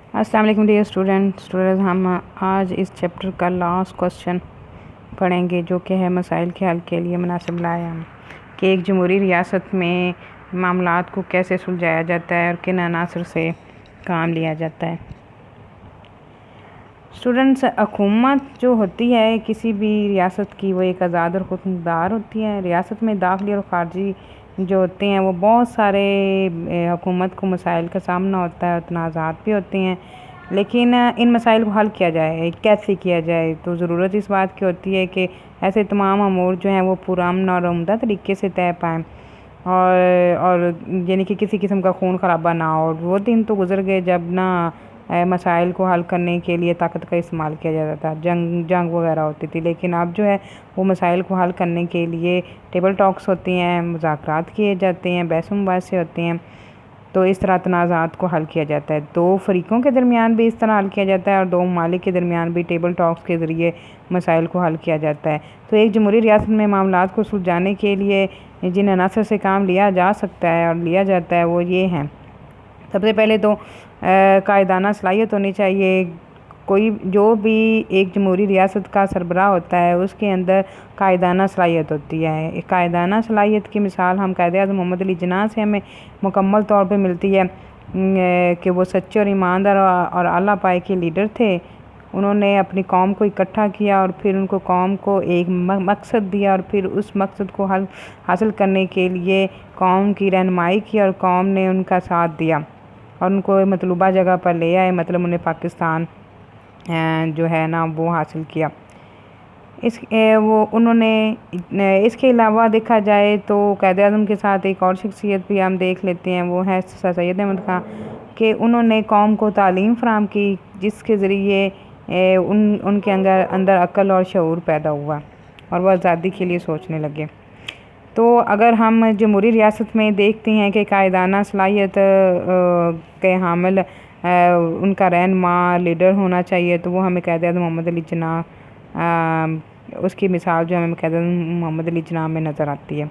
अस्सलाम वालेकुम dear students. हम आज इस चैप्टर का लास्ट क्वेश्चन पढ़ेंगे जो कि है मसाइल के हल के लिए मुनासिब लायाम कि एक जमहूरी रियासत में मामलात को कैसे सुलझाया जाता है और किन अनासर से काम लिया जाता है। स्टूडेंट्स, हुकूमत जो होती है किसी भी रियासत की वो एक आज़ाद और खुदमुख्तार होती है। रियासत में दाखिली और ख़ारजी जो होते हैं वो बहुत सारे हुकूमत को मसाइल का सामना होता है, तनाज़ात भी होते हैं, लेकिन इन मसाइल को हल किया जाए कैसे किया जाए तो ज़रूरत इस बात की होती है कि ऐसे तमाम अमूर जो हैं वो पुरअमन और उम्दा तरीके से तय पाएँ और यानी कि किसी किस्म का खून खराबा ना हो। वो दिन तो गुजर गए जब ना मसाइल को हल करने के लिए ताकत का इस्तेमाल किया जाता था, जंग वगैरह होती थी, लेकिन अब जो है वो मसाइल को हल करने के लिए टेबल टॉक्स होती हैं, मुज़ाकरात किए जाते हैं, बहस मुबाहसे होते हैं। तो इस तरह तनाज़ात को हल किया जाता है। दो फ़रीक़ों के दरमियान भी इस तरह हल किया जाता है और दो ममालिक के दरमियान भी टेबल टॉक्स के ज़रिए मसाइल को हल किया जाता है। तो एक जमहूरी रियासत में मामलात को सुलझाने के लिए जिन अनासर से काम लिया जा सकता है और लिया जाता है वो ये हैं। सबसे पहले तो कायदाना सलाहियत होनी चाहिए। कोई जो भी एक जमहूरी रियासत का सरबराह होता है उसके अंदर कायदाना सलाहियत होती है। कायदाना सलाहियत की मिसाल हम कायदे-ए-आज़म मोहम्मद अली जिन्नाह से हमें मुकम्मल तौर पे मिलती है कि वो सच्चे और ईमानदार और आला पाए के लीडर थे। उन्होंने अपनी कौम को इकट्ठा किया और फिर उनको कौम को एक मकसद दिया और फिर उस मकसद को हासिल करने के लिए कौम की रहनुमाई की और कौम ने उनका साथ दिया और उनको मतलूबा जगह पर ले आए, मतलब उन्हें पाकिस्तान जो है ना वो हासिल किया। इसके अलावा देखा जाए तो कायद-ए-आज़म के साथ एक और शख्सियत भी हम देख लेते हैं, वो है सर सैयद अहमद ख़ान कि उन्होंने कौम को तालीम फराहम की जिसके ज़रिए उनके अंदर अक्ल और शऊर पैदा हुआ और वह आज़ादी के लिए सोचने लगे। तो अगर हम जमहूरी रियासत में देखते हैं कि कायदाना सलाहियत के हामिल उनका रहनुमा लीडर होना चाहिए, तो वो हमें कायद-ए-आज़म मोहम्मद अली जिन्नाह उसकी मिसाल जो हमें कायद-ए-आज़म मोहम्मद अली जिन्नाह में नज़र आती है।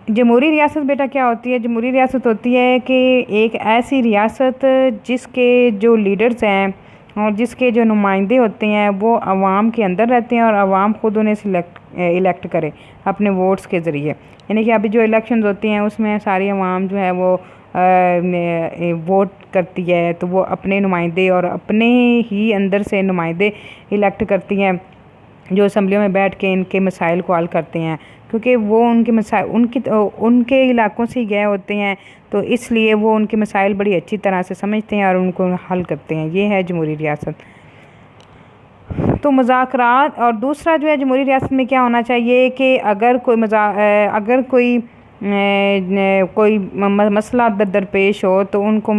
जमहूरी रियासत बेटा क्या होती है? जमहूरी रियासत होती है कि एक ऐसी रियासत जिसके जो लीडर्स हैं और जिसके जो नुमाइंदे होते हैं वो अवाम के अंदर रहते हैं और अवाम ख़ुद उन्हें इलेक्ट करे अपने वोट्स के ज़रिए। यानी कि अभी जो इलेक्शंस होती हैं उसमें सारी अवाम जो है वो वोट करती है, तो वो अपने नुमाइंदे और अपने ही अंदर से नुमाइंदे इलेक्ट करती हैं जो असम्बलियों में बैठ के इनके मसाइल को हल करते हैं, क्योंकि वो उनके मसाइल उनके इलाकों से गए होते हैं, तो इसलिए वो उनके मसाइल बड़ी अच्छी तरह से समझते हैं और उनको हल करते हैं। ये है जमहूरी रियासत। तो मुज़ाकरात और दूसरा जो है जमहूरी रियासत में क्या होना चाहिए कि अगर कोई मसला दरपेश हो तो उनको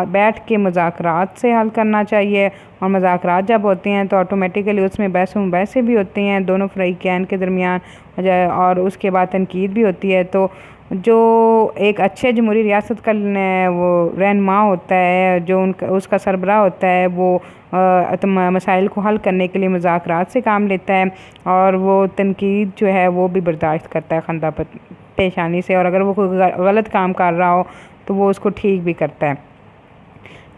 बैठ के मुज़ाकरात से हल करना चाहिए। और मुज़ाकरात जब होते हैं तो ऑटोमेटिकली उसमें बहस मुबाहसे भी होते हैं दोनों फ़रीक़ैन के दरमियान और उसके बाद तनकीद भी होती है। तो जो एक अच्छे जमहूरी रियासत का वो रहनुमा होता है, जो उसका सरबराह होता है, वो मसाइल को हल करने के लिए मुज़ाकरात से काम लेता है और वो तनकीद जो है वो भी बर्दाश्त करता है खंदा पेशानी से, और अगर वो कोई गलत काम कर रहा हो तो वो उसको ठीक भी करता है।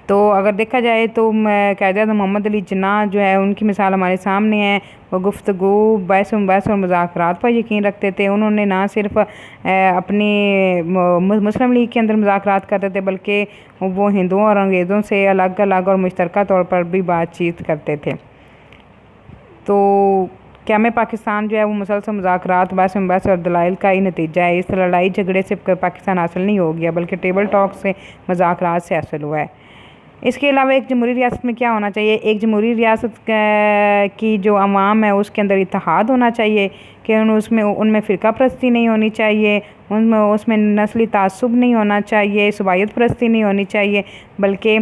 तो अगर देखा जाए तो कायद-ए-आज़म मोहम्मद अली जिन्नाह जो है उनकी मिसाल हमारे सामने है। वो गुफ्तगू बहस मुबाहस और मुज़ाकरात पर यकीन रखते थे। उन्होंने ना सिर्फ अपनी मुस्लिम लीग के अंदर मुज़ाकरात करते थे बल्कि वो हिंदुओं और अंग्रेज़ों से अलग अलग और मुश्तरका तौर पर भी बातचीत करते थे। तो क़याम पाकिस्तान जो है वो मुसलसल मुज़ाकरात बहस मुबाहस और दलाइल का ही नतीजा है। इस लड़ाई झगड़े से पाकिस्तान हासिल नहीं हो गया बल्कि टेबल टॉक से मुज़ाकरात से हासिल हुआ है। इसके अलावा एक जमहूरी रियासत में क्या होना चाहिए? एक जमहूरी रियासत की जो अवाम है उसके अंदर इत्तेहाद होना चाहिए कि उनमें फ़िरका परस्ती नहीं होनी चाहिए, उसमें नस्ली तासुब नहीं होना चाहिए, सूबायत परस्ती नहीं होनी चाहिए, बल्कि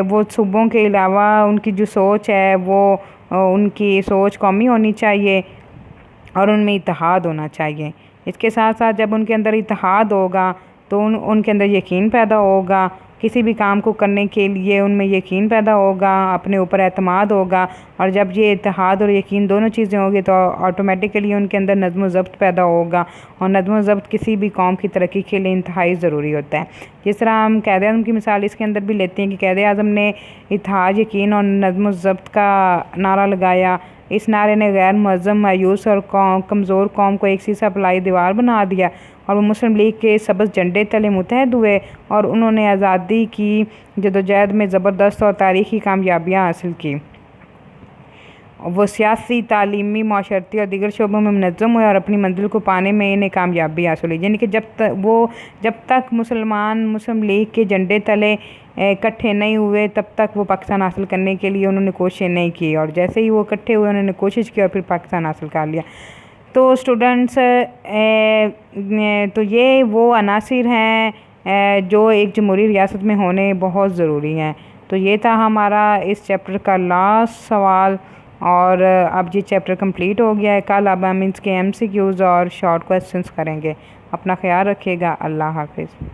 वो सूबों के अलावा उनकी जो सोच है वो उनकी सोच कौमी होनी चाहिए और उनमें इत्तेहाद होना चाहिए। इसके साथ साथ जब उनके अंदर इत्तेहाद होगा तो उनके अंदर यकीन पैदा होगा کسی بھی کام کو کرنے کے لیے ان میں یقین پیدا ہوگا، اپنے اوپر اعتماد ہوگا، اور جب یہ اتحاد اور یقین دونوں چیزیں ہوگی تو آٹومیٹیکلی ان کے اندر نظم و ضبط پیدا ہوگا، اور نظم و ضبط کسی بھی قوم کی ترقی کے لیے انتہائی ضروری ہوتا ہے۔ جس طرح ہم قائد اعظم کی مثال اس کے اندر بھی لیتے ہیں کہ قائد اعظم نے اتحاد، یقین اور نظم و ضبط کا نعرہ لگایا۔ اس نعرے نے غیر مہذب، مایوس اور کمزور قوم کو ایک سیسہ پلائی دیوار بنا دیا، اور وہ مسلم لیگ کے سبز جھنڈے تلے متحد ہوئے، اور انہوں نے آزادی کی جدوجہد میں زبردست اور تاریخی کامیابیاں حاصل کی۔ وہ سیاسی، تعلیمی، معاشرتی اور دیگر شعبوں میں منظم ہوئے اور اپنی منزل کو پانے میں انہیں کامیابی حاصل ہوئی۔ یعنی کہ جب تک مسلمان مسلم لیگ کے جھنڈے تلے اکٹھے نہیں ہوئے تب تک وہ پاکستان حاصل کرنے کے لیے انہوں نے کوششیں نہیں کی، اور جیسے ہی وہ اکٹھے ہوئے انہوں نے کوشش کی اور پھر پاکستان حاصل کر لیا۔ تو اسٹوڈنٹس، تو یہ وہ عناصر ہیں جو ایک جمہوری ریاست میں ہونے بہت ضروری ہیں۔ تو یہ تھا ہمارا اس چیپٹر کا لاسٹ سوال، اور اب یہ چیپٹر کمپلیٹ ہو گیا ہے۔ کل اب ہم اس کے MCQs اور شارٹ کویسچنس کریں گے۔ اپنا خیال رکھیے گا۔ اللہ حافظ۔